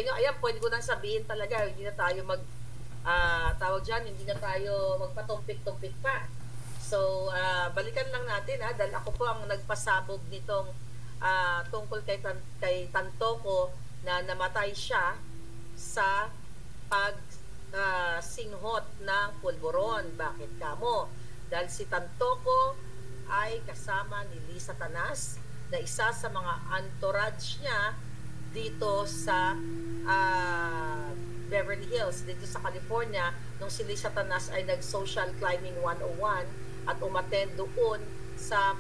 inyo. Ayan, pwede ko nang sabihin talaga, hindi na tayo tawag dyan, hindi na tayo magpatumpik-tumpik pa. So, balikan lang natin dahil ako po ang nagpasabog nitong tungkol kay Tantoko na namatay siya sa singhot ng pulburon. Bakit kamo? Dahil si Tantoko ay kasama ni Lisa Tanas na isa sa mga entourage niya dito sa Beverly Hills, dito sa California, nung si Lisa Tanas ay nag-social climbing 101 at umattend doon sa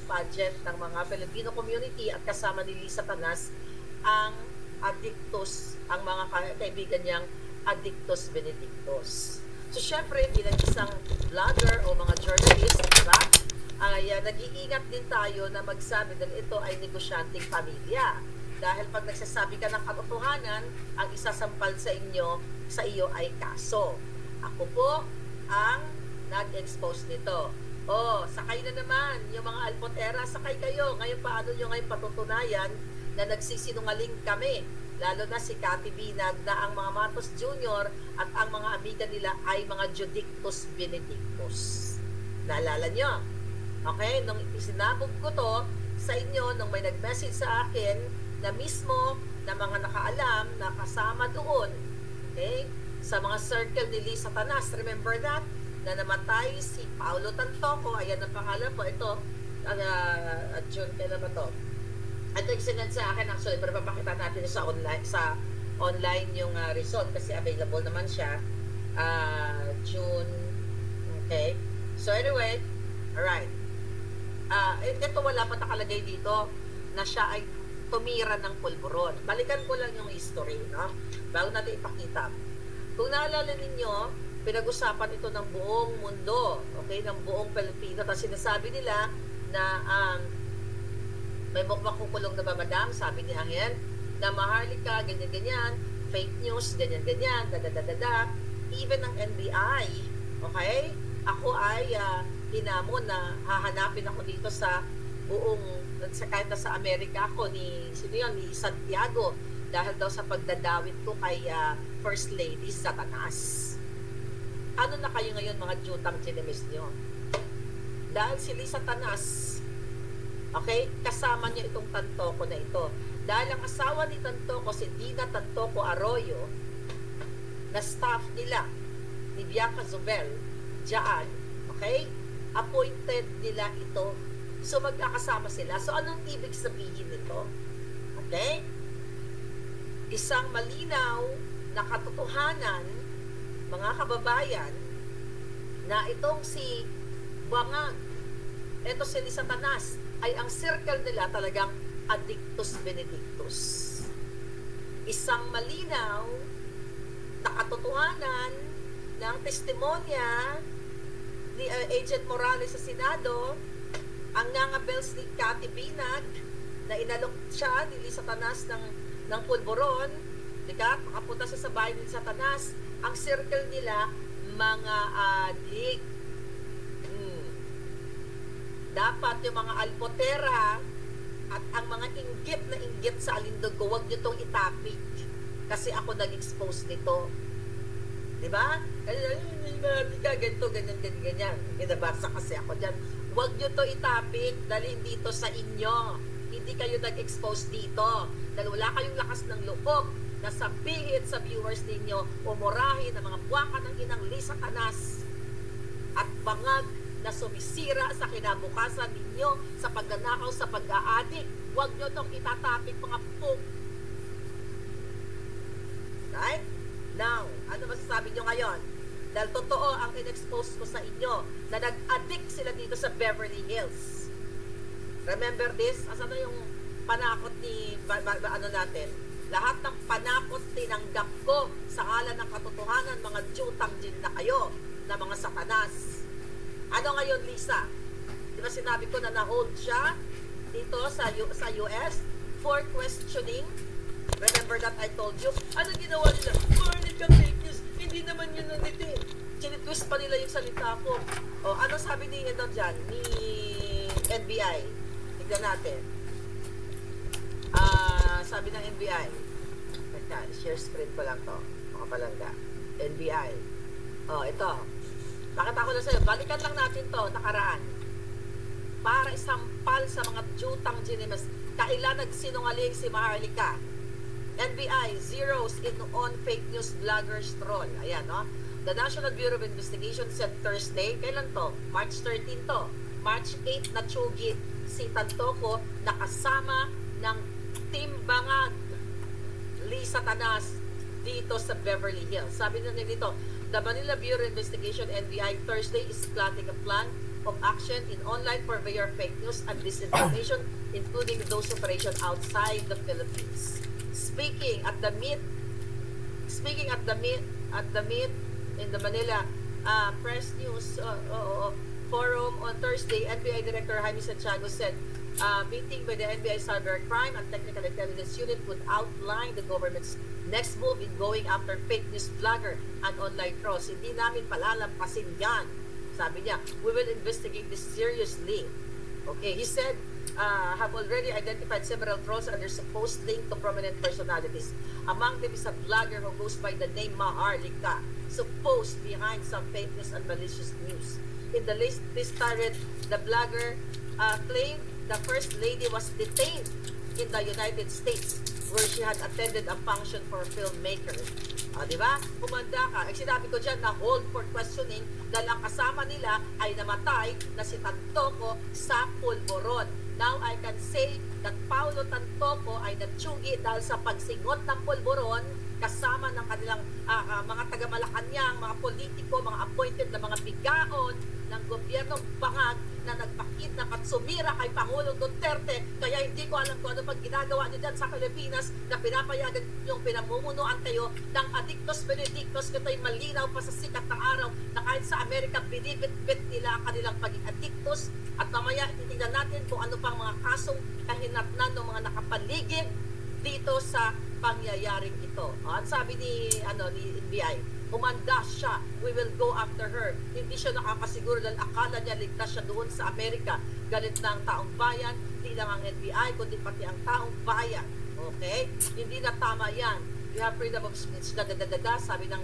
pageant ng mga Filipino community at kasama ni Lisa Tanas ang Addictus, ang mga kaibigan niyang Addictus Benedictus. So, syempre, bilang isang vlogger o mga journalist, diba, ay nag-iingat din tayo na magsabi dahil ito ay negosyanteng pamilya. Dahil pag nagsasabi ka ng katotohanan, ang isasampal sa iyo ay kaso. Ako po ang nag-expose nito. Sakay na naman yung mga alpotera, sakay kayo. Ngayon, paano nyo ngayon patutunayan na nagsisinungaling kami? Lalo na si Cathy Binag na ang mga Matos Jr. at ang mga amiga nila ay mga Judictus Benedictus. Naalala nyo? Okay? Nung isinabog ko to sa inyo, nung may nag-message sa akin na mismo na mga nakaalam na kasama doon, okay? Sa mga circle ni Lisa Tanas, remember that? Na namatay si Paulo Tantoko, ayan ang pangalan po, ito, June, kailan ba to? Ito yung sinad sa akin actually, pero papakita natin sa online yung result kasi available naman siya. June, okay? So anyway, alright. Ito wala pa nakalagay dito na siya ay tumira ng pulburon. Balikan ko lang yung history, no? Bago natin ipakita. Kung naalala ninyo, pinag-usapan ito ng buong mundo, okay? Ng buong Pilipino. Tapos sinasabi nila na may makukulong na ba, madam? Sabi ni Angel, na Maharlika, ganyan-ganyan, fake news, ganyan-ganyan, da-da-da-da-da. Even ang NBI, okay? Ako ay hinamon na hahanapin ako dito sa buong, kahit na sa Amerika ako, ni Santiago, dahil daw sa pagdadawit ko kay First Lady Satanas. Ano na kayo ngayon mga jutang chinemis nyo? Dahil si Lisa Tanas, okay, kasama niya itong Tantoko na ito. Dahil ang asawa ni Tantoko, si Dina Tantoko Arroyo, na staff nila, ni Bianca Zubel, diyan, okay, appointed nila ito. So, magkakasama sila. So, anong ibig sabihin nito? Okay? Isang malinaw na katotohanan, mga kababayan, na itong si Bangag, ito si Lisa Tanas, ay ang circle nila talagang Addictus Benedictus. Isang malinaw na katotohanan ng testimonya ni Agent Morales sa Senado, ang ngangabels ni Cathy Binag na inalok siya ni Lisa Tanas ng pulburon, makapunta sa bahay ni Lisa Tanas, ang circle nila, mga adik. Dapat yung mga alpotera at ang mga inggit sa Alindog, huwag nyo itong itapik. Kasi ako nag-expose nito. Diba? Ganito, ganyan. Inabasa kasi ako dyan. Huwag nyo to itapik dahil hindi ito sa inyo. Hindi kayo nag-expose dito. Dahil wala kayong lakas ng loob na sabihin sa viewers ninyo o murahin ng mga buwaka ng inang Lisa Tanas at Bangag na sumisira sa kinabukasan ninyo sa pagnanakaw, sa pag-aadik. Huwag nyo itong itatapik mga puk. Right? Now, ano masasabi nyo ngayon? Dahil totoo ang in-expose ko sa inyo na nag-addict sila dito sa Beverly Hills. Remember this? Asan na yung panakot ni ano natin? Lahat ng panakot tinanggap ko sa ngalan ng katotohanan, mga jutang din na kayo, na mga Satanas. Ano ngayon, Lisa? Di ba sinabi ko na na-hold siya dito sa US for questioning? Remember that I told you? Ano ginawa nila? Maharlika fake news. Hindi naman yun nandito eh. Sinitwist pa nila yung salita ko. O, ano sabi ni dyan? Ni NBI? Tignan natin. Sabi ng NBI. Okay. share screen ko lang to, mga palangga. NBI. Oh, ito. Pakita ko na sa'yo. Balikan lang natin to, nakaraan. Para isampal sa mga jutang ginimas. Kailan nagsinungaling si Maharlika? NBI zeros in on fake news bloggers troll. Ayan, no? The National Bureau of Investigation said Thursday, kailan to? March 13 to. March 8 na tsugi si Tantoco nakasama ng Team Bangag, Lisa Tanas, dito sa Beverly Hills. Sabi na dito, the Manila Bureau of Investigation, NBI, Thursday is plotting a plan of action in online purveyor fake news and disinformation, including those operation outside the Philippines. Speaking at the meet in the Manila Press News Forum on Thursday, NBI Director Jaime Santiago said, meeting with the NBI Cybercrime and Technical Intelligence Unit would outline the government's next move in going after fake news blogger and online trolls. Hindi namin palalampasin yan. Sabi niya, we will investigate this seriously. Okay, he said, have already identified several trolls and their supposed link to prominent personalities. Among them is a blogger who goes by the name Maharlika, supposed behind some fake news and malicious news. In the latest tirade, the blogger claimed the First Lady was detained in the United States where she had attended a function for filmmakers. Di ba? Kumanda ka. Sinabi ko dyan na hold for questioning dahil ang kasama nila ay namatay na si Tantoco sa pulburon. Now, I can say that Paulo Tantoco ay nagtsugi dahil sa pagsingot ng pulburon kasama ng kanilang mga taga-Malacanang, mga politiko, mga appointed na mga bigaon ng gobyernong Bangag na nagpakidnap at sumira kay Pangulong Duterte. Kaya hindi ko alam kung ano pag ginagawa niyo dyan sa Pilipinas na pinapayagan yung pinamumunuan kayo ng Adictos Benedictos. Ito'y malinaw pa sa sikat ng araw na kahit sa Amerika binibit-bit nila ang kanilang paging addictos. At mamaya titignan natin kung ano pang mga kasong kahinatnan ng mga nakapaligid dito sa pangyayaring ito. Ang sabi ni NBI, umanda siya, we will go after her. Hindi siya nakakasiguro dahil akala niya ligtas siya doon sa Amerika. Galit na ang taong bayan, hindi lang ang NBI, kundi pati ang taong bayan. Okay? Hindi na tama yan. You have freedom of speech, dadadadaga, sabi ng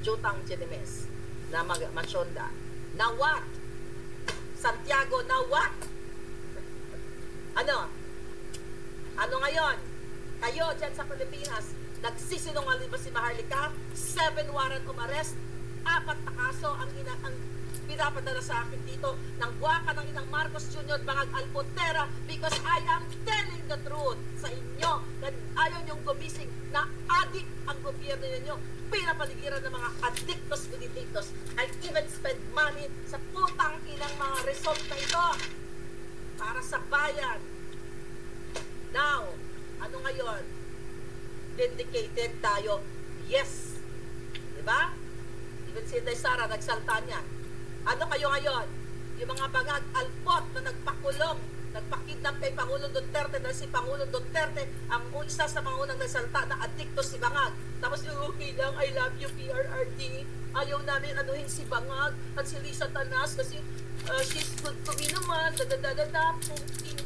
Jutang Genimes na Machonda. Now what? Santiago, now what? Ano ngayon? Kayo dyan sa Pilipinas, nagsisinungaling ba si Maharlika? 7 warrant of arrest, 4 na kaso ang pinapadala sa akin dito ng buwaka ng inang Marcos Jr. Bangag Alpotera because I am telling the truth sa inyo na ayaw niyong gumising na adik ang gobyerno ninyo. Pinapaligiran ng mga addictos benedictos. I even spend money sa putang ilang mga resort na ito para sa bayan. Now, ano ngayon? Vindicated tayo. Yes. Diba? Even si Inday Sara, nagsalta niya. Ano kayo ngayon? Yung mga Bangag Alpot na nagpakulong, nagpakidnap kay Pangulong Duterte dahil si Pangulong Duterte ang isa sa mga unang nagsalta na addicto si Bangag. Tapos yung okay lang, I love you PRRD. Ayaw namin anuhin si Bangag at si Lisa Tanas kasi she's good to me naman. Puking.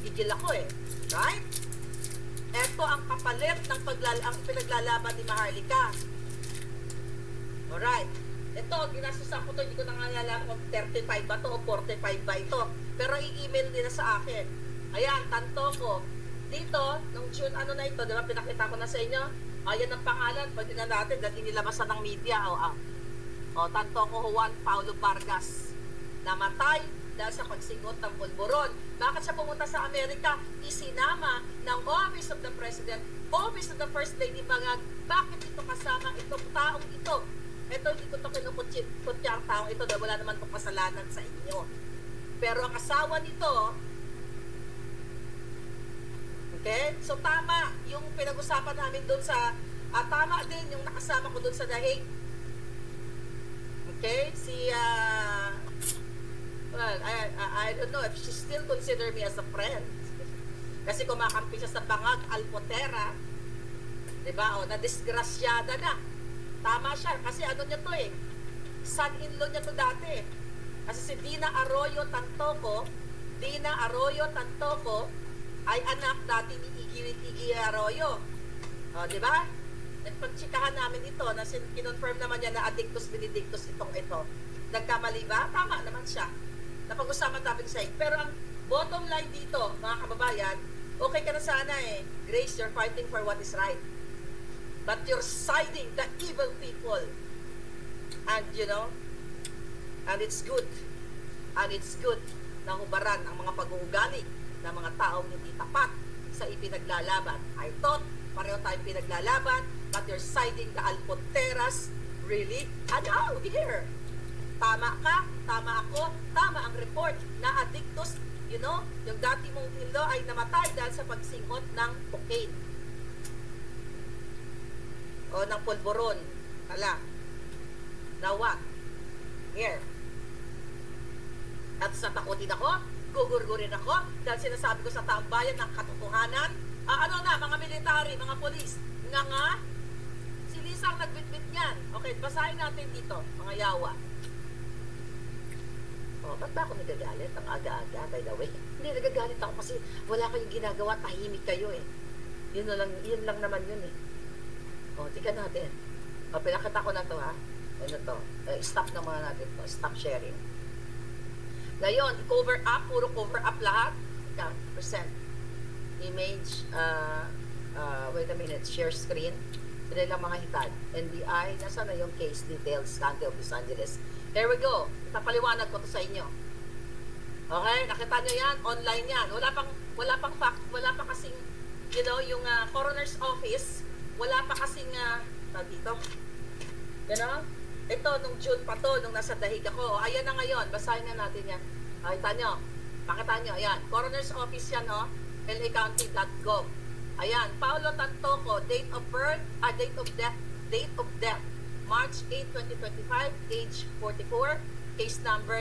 Gigil ako eh. Right? Ito ang kapalit ng pinaglalaban ni Maharlika. Alright. Ito, ginastusan ko to, hindi ko nangalala kung 35 ba to o 45 ba ito. Pero i-email nila sa akin. Ayan, Tantoco. Dito, nung June na ito, diba, pinakita ko na sa inyo. Ayan ang pangalan, pwede na natin, dahil inilabasan ng media. Tantoco Juan Paulo Vargas. Namatay dahil sa pagsingot ng pulburon. Bakit siya pumunta sa Amerika? Isinama ng Office of the President, Office of the First Lady Bangag. Bakit ito kasama itong taong ito? Ito, hindi ko ito kinukutya ang taong ito dahil wala naman itong kasalanan sa inyo. Pero ang asawa nito, okay? So tama yung pinag-usapan namin doon sa, tama din yung nakasama ko doon sa Dahig. Okay? Well, I don't know if she still consider me as a friend. Kasi kumakampi siya sa Bangag Alpotera, diba? Na-disgrasyada na. Tama siya, kasi ano niya to eh. Son-in-law niya to dati. Kasi si Dina Arroyo Tantoco, ay anak dati ni Iggy Arroyo. O, di ba? Nagpagtsikahan namin ito na kinonfirm naman niya na addictus benedictus ito. Nagkamali ba? Tama naman siya. Napag-usapan natin siya. Pero ang bottom line dito, mga kababayan, okay ka na sana eh. Grace, you're fighting for what is right. But you're siding the evil people. And you know, and it's good. And it's good na hubaran ang mga pag-uugali ng mga taong hindi tapat sa ipinaglalaban. I thought, pareho tayong pinaglalaban, but you're siding the Alponteras. Really? And how? Here. Tama ka, tama ako, tama ang report na addictus, you know, yung dati mong ilo ay namatay dahil sa pagsingot ng cocaine. O ng pulburon. Hala. Now what? Here. At sa takutin ako, gugurgurin ako, dahil sinasabi ko sa taong bayan ng katotohanan, ano na, mga military, mga polis, nga, si Lisa ang nagbitbit niyan. Okay, basahin natin dito, mga yawa. Oh, ba't ba ako nagagalit? Ang aga-aga, by the way. Hindi, nagagalit ako kasi wala kayong ginagawa, tahimik kayo eh. Yun lang naman yun eh. Oh, tika natin. Oh, pinakita ko na to ha. Ano to? Stop na muna natin to. Stop sharing. Ngayon, cover up, puro cover up lahat. Ika, percent. Image, wait a minute, share screen. Sila lang mga hitad. NBI, nasa na yung case details, County of Los Angeles. There we go. Napaliwanag ko to sa inyo. Okay? Nakita nyo yan? Online yan. Wala pang fact, wala pa kasing, you know, yung coroner's office, wala pa kasing, dito. You know? Ito, nung June pa to, nung nasa dahig ako. Ayan na ngayon. Basahin na natin yan. Pakita nyo. Pakita nyo. Ayan. Coroner's office yan, oh. lacounty.gov. Ayan. Paulo Tantoco, date of birth, date of death. March 8, 2025, age 44, case number,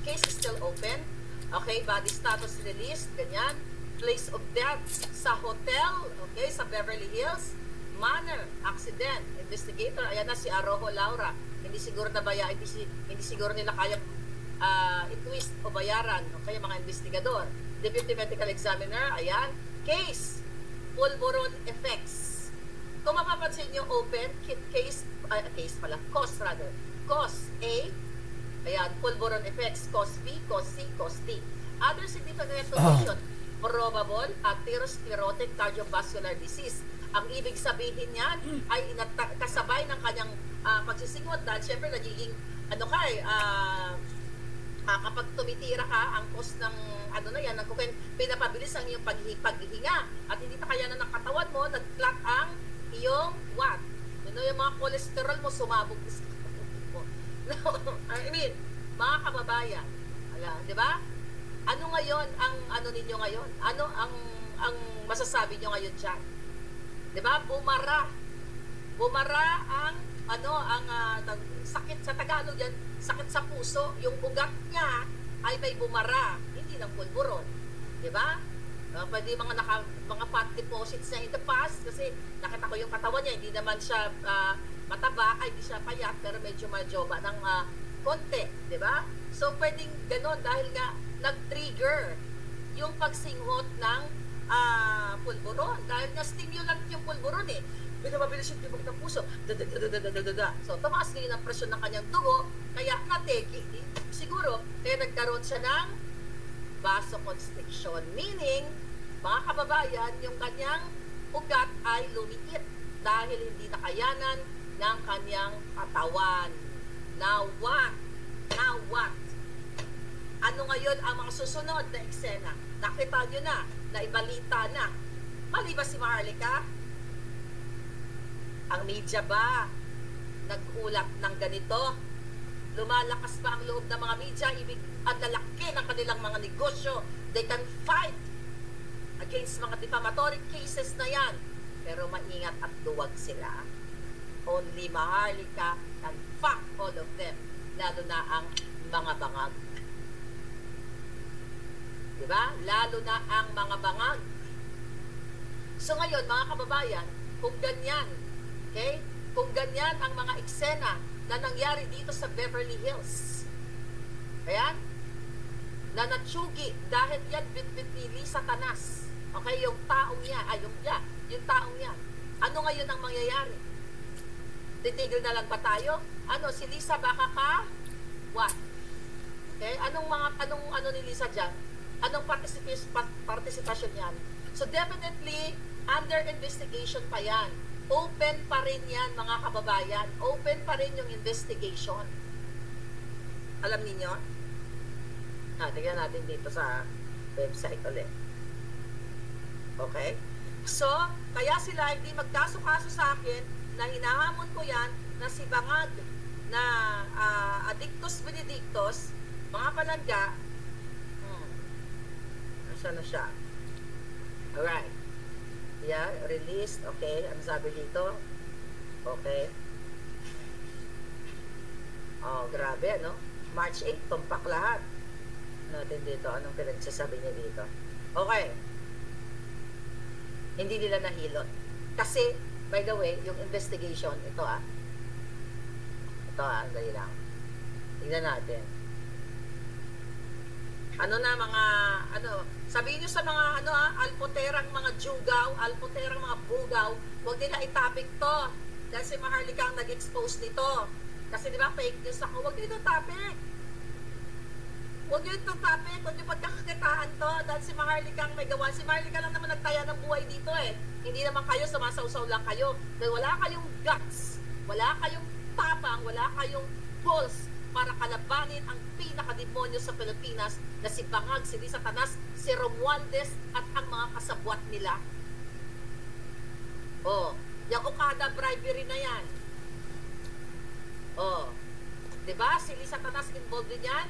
case is still open. Okay, body status released, ganyan. Place of death sa hotel, okay, sa Beverly Hills. Manner, accident, investigator, ayan na si Arojo Laura. Hindi siguro hindi siguro nila kaya i-twist o bayaran, okay, mga investigador. Deputy Medical Examiner, ayan. Case, pulburon effects. Kung mapapansin nyo, open, cause A, ayan, pulburon effects, cause B, cause C, cause D. Other significant condition, probable atherosclerotic cardiovascular disease. Ang ibig sabihin niyan ay kasabay ng kanyang pagsisingot dahil syempre nagiging, kapag tumitira ka, ang cause ng, pinapabilis ang iyong paghihinga at hindi pa kaya ng katawan mo, nag-clot ang iyong what? Yung mga cholesterol mo sumabog sa katawan mo. I mean, mga kababayan, di ba? Ano ngayon ang ninyo ngayon? Ano ang masasabi nyo ngayon dyan? Di ba? Bumara ang sakit sa Tagalog yan, sakit sa puso, yung ugat niya ay may bumara, hindi ng pulburon. Di ba? Pwede mga fat deposits na in the past kasi nakita ko yung katawan niya, hindi naman siya mataba, ay hindi siya payat, pero medyo majoba ng konti, di ba? So pwedeng ganon dahil nga nag-trigger yung pagsinghot ng pulburon dahil nga stimulant yung pulburon eh. Pinapabilis yung tibok ng puso. So tumaas ngayon ang presyon ng kanyang dugo, kaya nategi siguro, kaya nagkaroon siya ng vasoconstriction, meaning mga kababayan, yung kanyang ugat ay lumiit dahil hindi nakayanan ng kanyang katawan. Now what? Ano ngayon ang mga susunod na eksena? Nakita nyo na, naibalita na. Mali ba si Maharlika? Ang media ba nag-ulat ng ganito? Lumalakas pa ang loob ng mga media, ibig ang lalaki ng kanilang mga negosyo. They can fight against mga defamatory cases na yan. Pero maingat at duwag sila. Only Maharlika can fuck all of them. Lalo na ang mga bangag. Diba? Lalo na ang mga bangag. So ngayon, mga kababayan, kung ganyan, okay? Kung ganyan ang mga eksena na nangyari dito sa Beverly Hills. Ayan? na natsugi dahil yan bitbit ni Lisa Tanas. Okay, yung taong yan, yung taong yan. Ano ngayon ang mangyayari? Titigil na lang ba tayo? Ano, si Lisa baka ka? What? Okay, anong ni Lisa dyan? Anong participation yan? So definitely, under investigation pa yan. Open pa rin yan, mga kababayan. Open pa rin yung investigation. Alam niyo? Tingnan natin dito sa website ulit. Okay? So, kaya sila hindi magkaso-kaso sa akin na hinahamon ko yan na si Bangag na Adictus Benedictus, mga palangga, nasa na siya? Alright. Yeah, released. Okay, ang sabi dito. Okay. Oh, grabe, ano? March 8, tumpak lahat. Natin dito, anong pinagsasabi niya dito? Okay. Hindi nila nahilot. Kasi, by the way, yung investigation, ito dali lang. Tingnan natin. Sabihin nyo sa mga, alpoterang mga jugaw, alpoterang mga bugaw, huwag nila itapik to. Dahil si Maharlika ang nag-expose nito. Kasi di ba, fake news ako, huwag nyo itapik. Huwag nyo itapik, huwag nyo pagkakakitaan to. Dahil si Maharlika ang may gawa. Si Maharlika lang naman nagtaya ng buhay dito eh. Hindi naman kayo, sumasawsaw lang kayo. Dahil wala kayong guts, wala kayong tapang, wala kayong balls para kalabanin ang pinakademonyo sa Pilipinas na si Bangag, si Lisa Tanas, si Romualdez at ang mga kasabwat nila. Yung Okada bribery na yan. Diba? Si Lisa Tanas involved din yan.